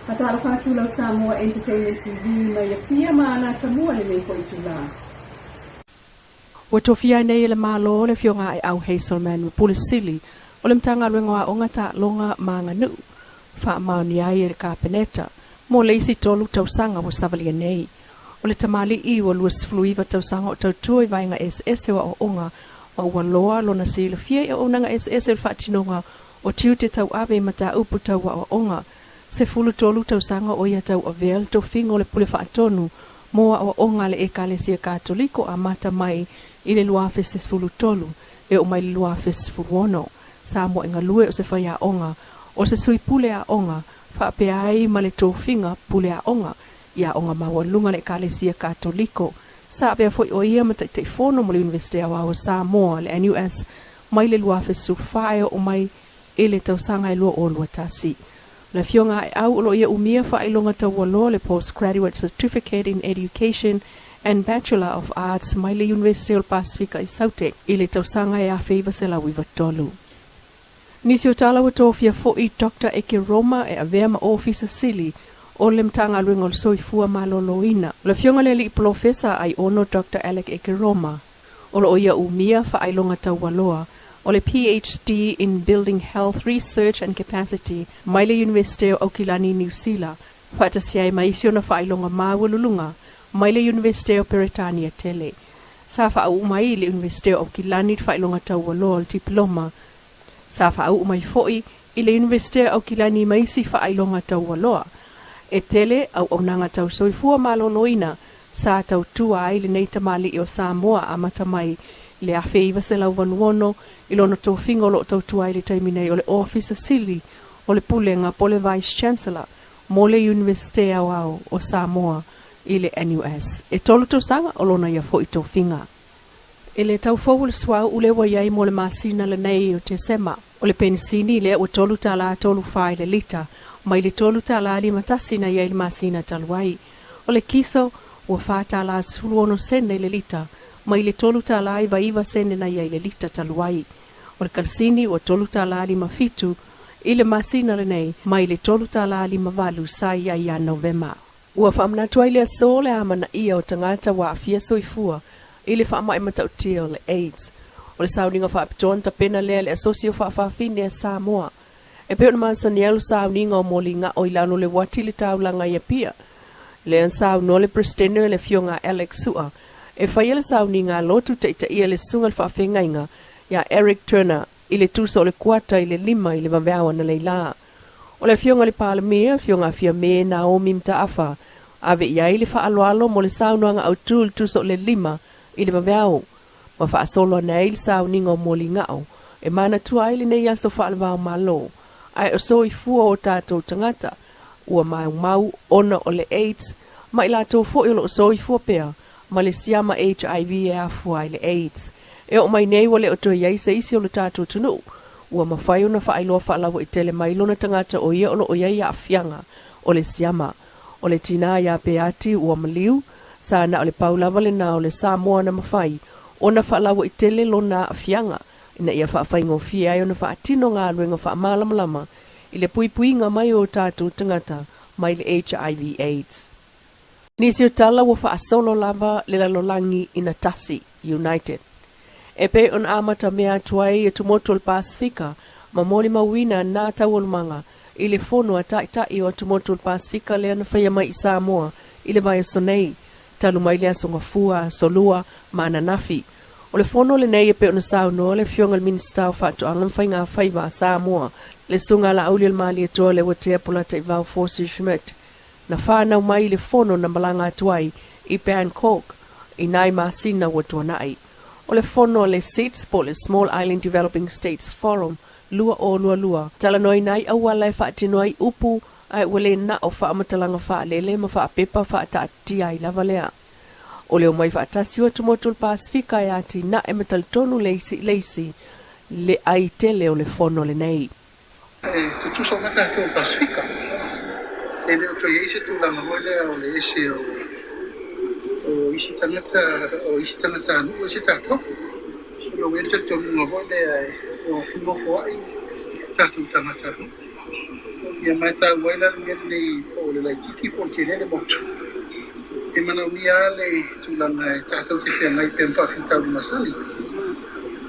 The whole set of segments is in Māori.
Atara whātula Samoa Entertainment TV mai a pia maana tamua le mei ko itula. Wa tofia nei le malo le fionga ai au Hazelman wa pulisili o le mtanga luengoa o ngata longa maanga nu fa mauni ai e ka peneta mo le isi tolu tausanga wa savalia nei o le tamali i wa luas fluiva tausanga o tautua i vainga SS wa o onga wa ua loa lona si le fie e o nanga SS le whaatinonga o tiu te tau awe mata upu tau wa o onga se fulu tolu tausanga o ia tau avel to fingo le pule whaatonu moa o onga le ekalesia katoliko a mata mai i le luafe se fulu tolu e o mai le luafe se furuono sa mo inga lue o se whai a onga o se sui pule a onga whaape ai ma le tō finga pule a onga ia onga maua lunga le ekalesia katoliko sa apea foi o ia mata te fono mo le universite a wao Samoa le NUS mai le luafe su whae o mai e le tausanga e lua o lua tasi. Le fionga ai au ulo ia umia whae longa tau walo le Postgraduate Certificate in Education and Bachelor of Arts mai le University of Pacifica i Saute i le tausanga e a feiva se la wiva tolu. Nisi o tala wa tōwhia fo'i Dr. Eke Roma e a veama ofisa sili o le mtanga luenga le soifua maloloina. Le fionga le li profesa ai ono Dr. Alec Eke Roma o lo ia umia whae longa tau waloa o le PhD in Building Health Research and Capacity mai le University o Aukilani New Zealand. Whaatasiai maisio na whailonga mawalulunga mai le University o Peretania Tele. Sa whaau mai le University o Aukilani whailonga tau waloa le diploma. Sa whaau mai foi i le University o Aukilani maisi whailonga tau waloa. E tele au onanga tau soifua maloloina sa tau tua ai le neita mali o Samoa a matamai le afe iwa se lau wanuono i lono tō fingolo tau tua i le taiminei o le officer sili o le pulenga po le vice chancellor mo le universite au o Samoa i le NUS. E tolu tau sanga o lona ia fo i tō finga. E le tau fau le swau ule wa iai mo le masina le nei o te sema o le penisini le o tolu tala tolu fai le lita mai le tolu tala li matasina iai le masina taluai. O le kiso ua whātala suluono sene le lita mai le tolu tala i vaiva sene na iai le lita taluai. O le kalsini ua tolu tala li mafitu i le masina le nei mai le tolu tala li mavalu sa iai a Novema. Ua whaamnatua i le aso le amana ia o tangata wa afia soifua i le whaamai matautia o le AIDS. O le sauninga whaapitoan ta pena lea le asosio whaafafine a Samoa. E peo na mansanielu sauninga o molinga o ilano le wati le taulanga ia pia. Le ansau no le prestene le fionga Alex Sua. E whaia le sauninga lotu teita ia le sunga le whaafengainga ya Eric Turner i le tusa o le kuata i le lima i le maweawa na Leilua. O le fionga le palamea, fionga fia me Naomi Mtaafa, ave iai le whaaloalo mo le saunuanga au tūl tusa o le lima i le maweawa. Ma whaasolo nei le sauninga o molingao, e mana tua i le nei aso whaalawao malo. Ai o so i fua o tātou tangata, ua mau ona o le AIDS, ma i lātou fo i o so i fua pea, ma le siama HIV e afua i le AIDS. E o mai nei wale o to iai se isi o le tātou tunu, ua mawhai o na whaailoa whaalawa i tele mailo na tangata o ia o lo o iai a afianga o le siama. O le tina ia peati ua maliu, sa na o le paulawa le na o le Samoa na mawhai, o na whaalawa i tele lo na afianga, ina ia whaafai ngofia ai o na whaatino ngā luenga whaamalamalama, i le puipuinga mai o tātou tangata, mai le HIV AIDS. Nisi o tala ua whaasolo lava le lalolangi ina tasi, United. E pe on amata mea tuai e tumoto le Pasifika, ma moli mawina nā tauolmanga, i le fono a tai o tumoto le Pasifika lea na whaia mai i Samoa, i le mai o Sene, talu mai lea songa fua, solua, ma ananafi. O le fono le nei e pe ona sao no le fionga le minista o whaato angan whai ngā whaiva a Samoa, le sunga la auli al mali e toa le watea pulata i vau Force Schmidt. Na whanau mai le fono na malanga tuai i Bangkok, i nai masina watua nai. O le fono le seats po le Small Island Developing States Forum, lua o lua. Tala noi nai awala e whaatinoi upu, ai wale na o whaamatalanga whaalele ma whaapepa whaatatia i lava lea. O leo mai whaatasi o tumotul Pasifika e ati na e metaltonu leisi le aitele o le fono le nei. Te tusa mata to Pasifika. E leo to yeise tu langa hole o le ese o isi tangata anu o se tato. Lo wente to mga hole o fimo foai tatu tangata anu. ia mai tāua ila le o le laitiki po te lele motu. E mana umia le tūlanga e tātou te whiangai pe mwhawhitau ni masali.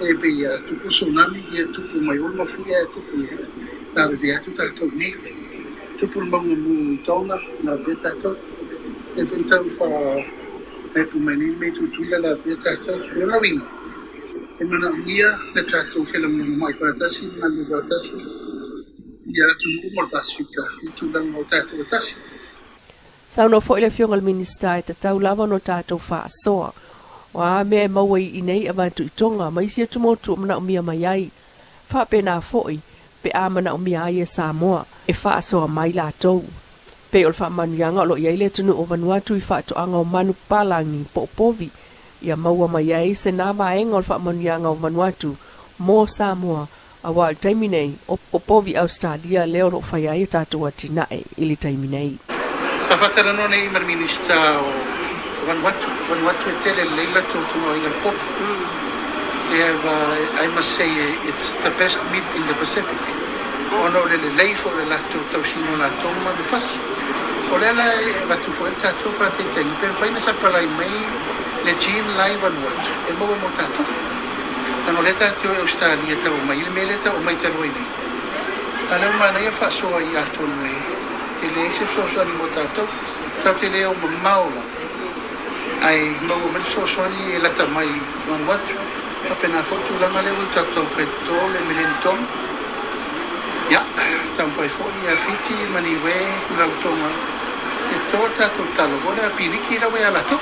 E pe ia tupu tsunami ia tupu mai ulma fuia e tupu ia. Nā re atu tātou ni. Tupu maunga mu tonga nā re tātou. E whintau wha e pu mani me tutuila nā re tātou. Rona wina. E mana umia le tātou whilamu mai whaatasi, mani whaatasi. Ia tu umar Pasifika, i tūlanga o tātou atasi. Sauno fo ile fiongal minista e tatau lava no tātou wha asoa. Wa me e maua i nei avantu i tonga, ma isi atu motu mana umia mai ai. Wha pe nā foi, pe a mana umia ai e Samoa, e wha asoa mai la tau. Pe ol wha manuanga lo i aile tunu o Vanuatu i wha toanga o Manu Palangi po povi. Ia maua mai ai se nā vaenga ol wha manuanga o Vanuatu, mo Samoa, a wā taiminei o povi Australia leo ro whai ai tātou atinae ili taiminei. A whatara no nei mar minista o Vanuatu e tele Leilua tōtuna o Inga Popu. I must say it's the best meat in the Pacific. Ono le leif o le lato tausino la toma de fas. O le la watu fo e tātou whatetengi, pe whaina sa palai mai le jean lai Vanuatu. E mo tātou. Tano le tātou e Australia tau mai, le mele tau mai te roi nei. Alau mana ia whasoa i atonu e. Te le se sosoani mo tātou, tau te leo maula. Ai mau o mele sosoani e lata mai Vanuatu. A pena fotu langa leo i tātou whetō le melenton. Ia, tam whai fōi a whiti mani we rautonga. E tō tātou talo vole a piniki rawe a lato.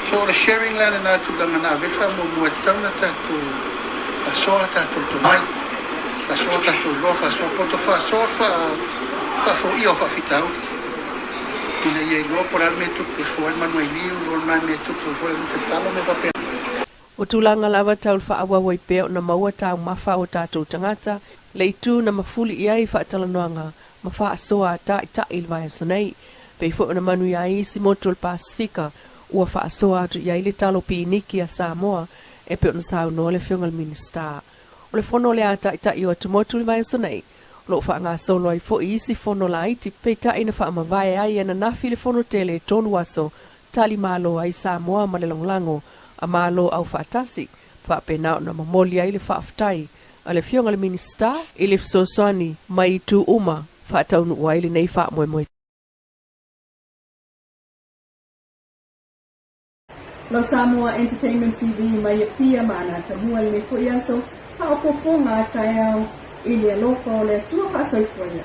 So the sharing lana nātu langa nā wefa mo muatau na tātou a soa tātou tomai. A soa tātou rofa, a soa poto wha, a soa whafo i o whawhitau. Ina ia i loa porar me tupu fōi manuai liu, loa mai me tupu fōi mwhetalo me wapena. O tūlanga lava taul wha awa wai peo na maua tāu mawha o tātou tangata, le itu na mafuli i ai wha talanoanga, ma wha asoa ta i ta ilvai sonei, pei fo na manu i ai si motul Pasifika, ua wha asoa atu i ai le talo pi niki a Samoa, e peo na sao no le fiongal minista. O le fono le ata i ta i o atu motul vai sonei, lo wha ngā solo ai fo i isi fono la iti, pei ta ina wha amawai ai ana nafi le fono tele tonu aso, tali malo ai Samoa ma le longlango, a malo au whaatasi, wha penao na mamoli ai le whaaftai, a le fionga le minista, i le fsoswani, mai tu uma, whaataunu ua ili nei wha moe moe. Lo Samoa Entertainment TV mai e pia mana tamua le fo yaso, ha o poponga tai au ili alofa o le tua whasaifuaya.